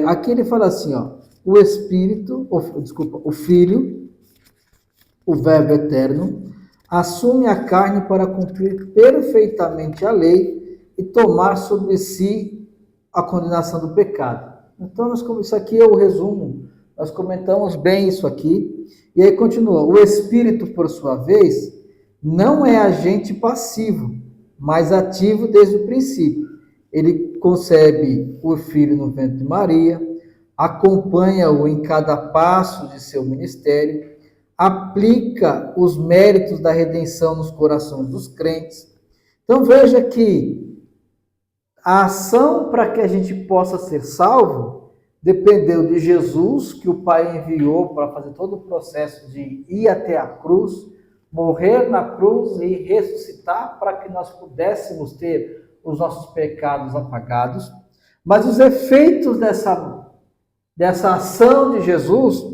Aqui ele fala assim, o Filho, o Verbo eterno, assume a carne para cumprir perfeitamente a lei e tomar sobre si a condenação do pecado. Então, isso aqui é o resumo. Nós comentamos bem isso aqui. E aí continua. O Espírito, por sua vez, não é agente passivo, mas ativo desde o princípio. Ele concebe o Filho no ventre de Maria, acompanha-o em cada passo de seu ministério, aplica os méritos da redenção nos corações dos crentes. Então veja que a ação para que a gente possa ser salvo dependeu de Jesus, que o Pai enviou para fazer todo o processo de ir até a cruz, morrer na cruz e ressuscitar para que nós pudéssemos ter os nossos pecados apagados. Mas os efeitos dessa ação de Jesus,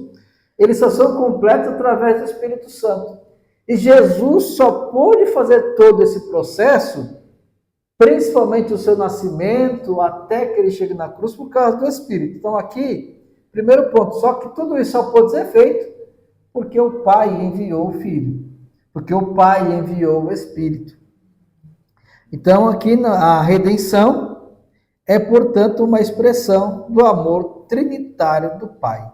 eles só são completos através do Espírito Santo. E Jesus só pôde fazer todo esse processo, principalmente o seu nascimento, até que ele chegue na cruz, por causa do Espírito. Então aqui, primeiro ponto, só que tudo isso só pôde ser feito porque o Pai enviou o Filho, porque o Pai enviou o Espírito. Então aqui a redenção é, portanto, uma expressão do amor trinitário do Pai.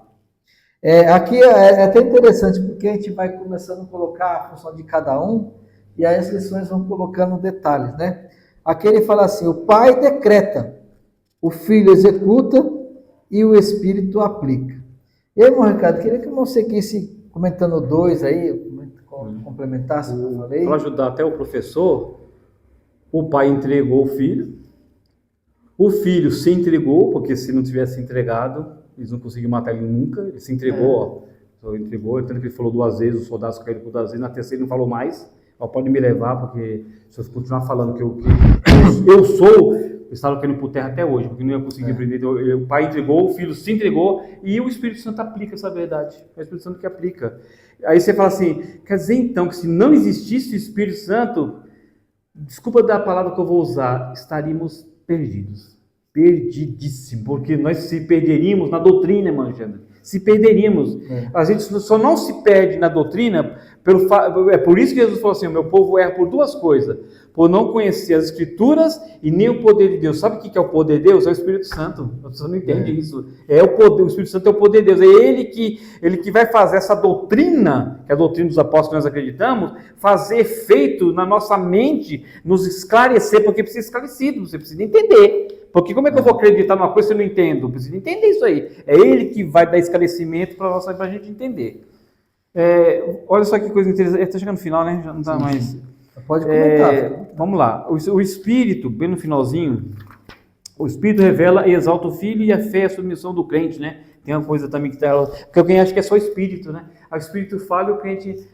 Aqui é até interessante, porque a gente vai começando a colocar a função de cada um, e aí as lições vão colocando detalhes, né? Aqui ele fala assim, o Pai decreta, o Filho executa e o Espírito aplica. E aí, meu Ricardo, queria que você seguisse comentando dois aí, complementasse o que eu falei. Para ajudar até o professor, o Pai entregou o Filho se entregou, porque se não tivesse entregado, eles não conseguiam matar ele nunca, ele se entregou, entregou, tanto que ele falou 2 vezes, os soldados caíram por 2 vezes, na terceira ele não falou mais, pode me levar, porque se eu continuar falando que eu sou, eu estava caindo por terra até hoje, porque não ia conseguir aprender. Então, o Pai entregou, o Filho se entregou, e o Espírito Santo aplica essa verdade, é o Espírito Santo que aplica. Aí você fala assim, quer dizer então que se não existisse o Espírito Santo, desculpa da palavra que eu vou usar, estaríamos perdidos. Perdidíssimo, porque nós se perderíamos na doutrina, irmão Alexandre. Se perderíamos. A gente só não se perde na doutrina, é por isso que Jesus falou assim, o meu povo erra por 2 coisas, por não conhecer as Escrituras e nem o poder de Deus. Sabe o que é o poder de Deus? É o Espírito Santo. Você não entende isso. É o poder, o Espírito Santo é o poder de Deus. É ele que vai fazer essa doutrina, que é a doutrina dos apóstolos que nós acreditamos, fazer efeito na nossa mente, nos esclarecer, porque precisa ser esclarecido, você precisa entender. Porque como é que eu vou acreditar numa coisa se eu não entendo? Eu preciso entender isso aí. É ele que vai dar esclarecimento para a gente entender. Olha só que coisa interessante. Está chegando no final, né? Já não está mais. Pode comentar. Vamos lá. O Espírito, bem no finalzinho, o Espírito revela e exalta o Filho, e a fé é a submissão do crente, né? Tem uma coisa também que está... Porque alguém acha que é só Espírito, né? O Espírito fala e o crente...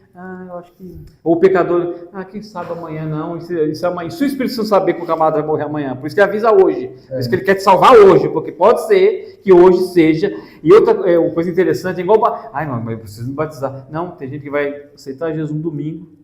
eu acho que... Ou o pecador... quem sabe amanhã não. Isso é amanhã. Se o Espírito Santo saber que o camarada vai morrer amanhã, por isso que ele avisa hoje. Por isso que ele quer te salvar hoje, porque pode ser que hoje seja... E outra coisa interessante, é igual... não, mas eu preciso me batizar. Não, tem gente que vai aceitar Jesus no domingo.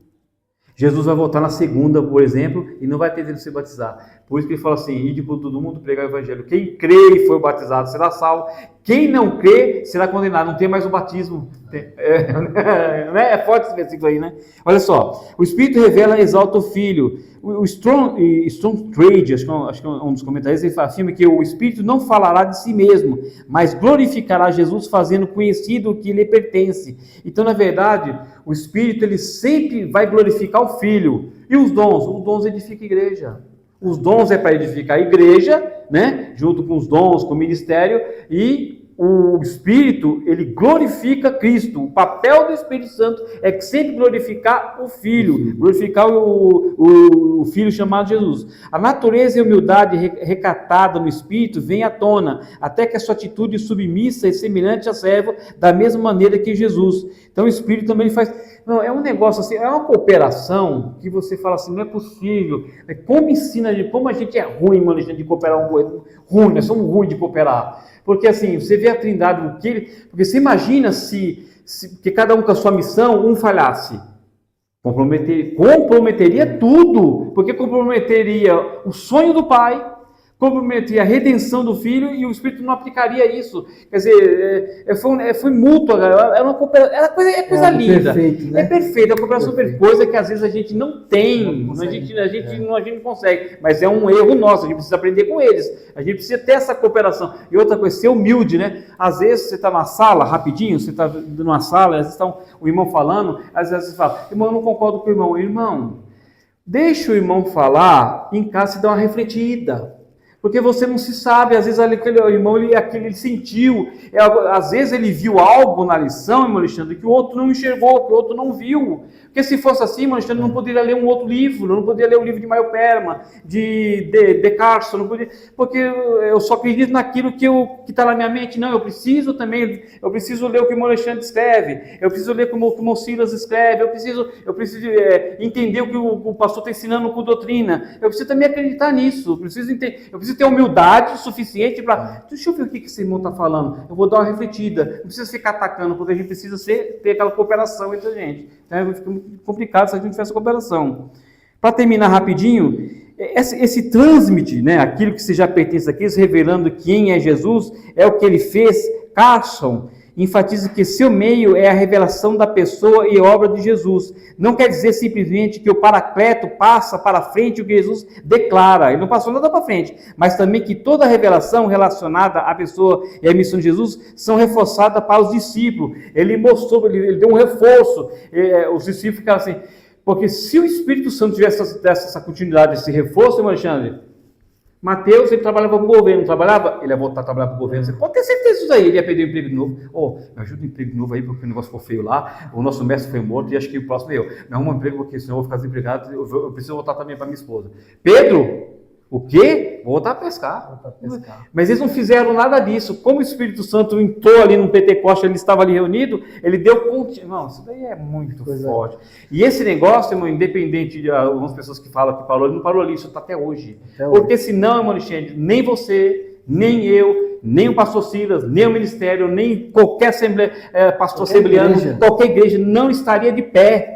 Jesus vai voltar na segunda, por exemplo, e não vai ter tempo de se batizar. Por isso que ele fala assim, ide por todo mundo, pregar o evangelho. Quem crê e foi batizado será salvo. Quem não crê será condenado. Não tem mais o batismo. É forte esse versículo aí, né? Olha só, o Espírito revela e exalta o Filho. O Strong Trade, acho que é um dos comentários, ele afirma que o Espírito não falará de si mesmo, mas glorificará Jesus, fazendo conhecido o que lhe pertence. Então, na verdade, o Espírito ele sempre vai glorificar o Filho. E os dons? Os dons edificam a igreja. Os dons é para edificar a igreja, né? Junto com os dons, com o ministério, e o Espírito, ele glorifica Cristo. O papel do Espírito Santo é que sempre glorificar o Filho, glorificar o Filho chamado Jesus. A natureza e a humildade recatada no Espírito vem à tona, até que a sua atitude submissa e semelhante a servo, da mesma maneira que Jesus. Então o Espírito também faz... Não, é um negócio assim, é uma cooperação que você fala assim, não é possível. Como a gente é ruim, mano, de cooperar ruim, nós somos ruins de cooperar. Porque assim, você vê a Trindade, porque você imagina se que cada um com a sua missão, um falhasse. Comprometeria tudo, porque comprometeria o sonho do Pai, comprometer a redenção do filho e o Espírito não aplicaria isso. Quer dizer, foi mútuo, é coisa linda. Perfeito, né? É perfeito, é uma cooperação perfeita, coisa que às vezes a gente não tem, a gente não consegue, mas é um erro nosso, a gente precisa aprender com eles, a gente precisa ter essa cooperação. E outra coisa, ser humilde, né? Às vezes você está na sala, rapidinho, você está numa sala, às vezes está o irmão falando, às vezes você fala, irmão, eu não concordo com o irmão. Irmão, deixa o irmão falar, em casa você dá uma refletida. Porque você não se sabe, às vezes aquele irmão ele sentiu, às vezes ele viu algo na lição, irmão Alexandre, que o outro não enxergou, que o outro não viu. Porque se fosse assim, irmão Alexandre não poderia ler um outro livro, não poderia ler o livro de Maio Perma, de Carson, não poderia, porque eu só acredito naquilo que está na minha mente. Não, eu preciso ler o que o irmão Alexandre escreve, eu preciso ler como o irmão Silas escreve, eu preciso entender o que o pastor está ensinando com doutrina, eu preciso também acreditar nisso, eu preciso ter humildade suficiente para, deixa eu ver o que esse irmão está falando, eu vou dar uma refletida, não precisa ficar atacando, porque a gente precisa ter aquela cooperação entre a gente. Então fica muito complicado se a gente tiver essa cooperação. Para terminar rapidinho, esse transmite, né, aquilo que se já pertence aqui, revelando quem é Jesus, é o que ele fez. Carson enfatiza que seu meio é a revelação da pessoa e obra de Jesus. Não quer dizer simplesmente que o Paracleto passa para frente o que Jesus declara. Ele não passou nada para frente. Mas também que toda revelação relacionada à pessoa e à missão de Jesus são reforçadas para os discípulos. Ele mostrou, ele deu um reforço. Os discípulos ficaram assim, porque se o Espírito Santo tivesse essa continuidade, esse reforço, irmão Alexandre, Mateus, ele trabalhava para o governo, não trabalhava? Ele ia voltar a trabalhar para o governo. Você pode ter certeza disso aí, ele ia perder o emprego de novo. Me ajuda o emprego de novo aí, porque o negócio ficou feio lá, o nosso mestre foi morto e acho que o próximo é eu. Me arruma um emprego porque senão eu vou ficar desempregado, eu preciso voltar também para minha esposa. Pedro, o quê? Vou voltar a pescar. Mas eles não fizeram nada disso. Como o Espírito Santo entrou ali no Pentecoste, ele estava ali reunido, ele deu não, isso daí é muito forte. E esse negócio, irmão, independente de algumas pessoas que falam que parou, ele não parou ali, isso está até hoje. Porque senão, irmão Alexandre, nem você, nem eu, nem o pastor Silas, nem o ministério, nem qualquer pastor assembleano, qualquer igreja não estaria de pé.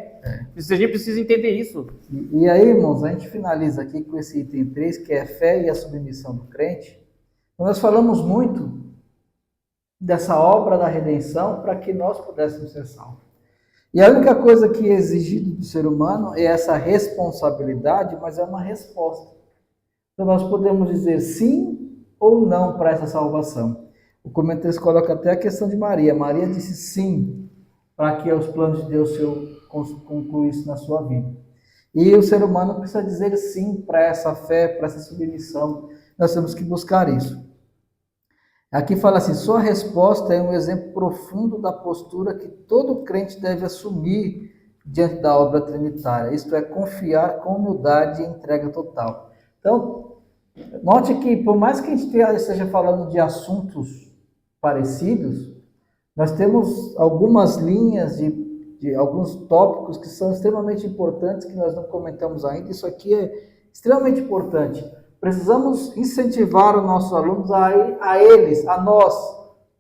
A gente precisa entender isso. E aí, irmãos, a gente finaliza aqui com esse item 3, que é a fé e a submissão do crente. Nós falamos muito dessa obra da redenção para que nós pudéssemos ser salvos. E a única coisa que é exigido do ser humano é essa responsabilidade, mas é uma resposta. Então nós podemos dizer sim ou não para essa salvação. O comentarista coloca até a questão de Maria. Maria disse sim para que os planos de Deus concluíssem na sua vida. E o ser humano precisa dizer sim para essa fé, para essa submissão. Nós temos que buscar isso. Aqui fala assim, sua resposta é um exemplo profundo da postura que todo crente deve assumir diante da obra trinitária. Isto é, confiar com humildade e entrega total. Então, note que por mais que a gente esteja falando de assuntos parecidos, nós temos algumas linhas de alguns tópicos que são extremamente importantes, que nós não comentamos ainda. Isso aqui é extremamente importante. Precisamos incentivar os nossos alunos a nós,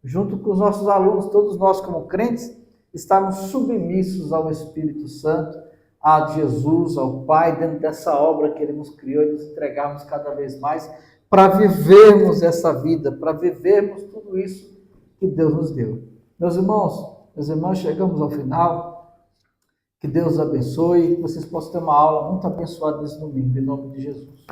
junto com os nossos alunos, todos nós como crentes, estarmos submissos ao Espírito Santo, a Jesus, ao Pai, dentro dessa obra que Ele nos criou e nos entregarmos cada vez mais para vivermos essa vida, para vivermos tudo isso que Deus nos deu. Meus irmãos, chegamos ao final. Que Deus os abençoe e que vocês possam ter uma aula muito abençoada nesse domingo, em nome de Jesus.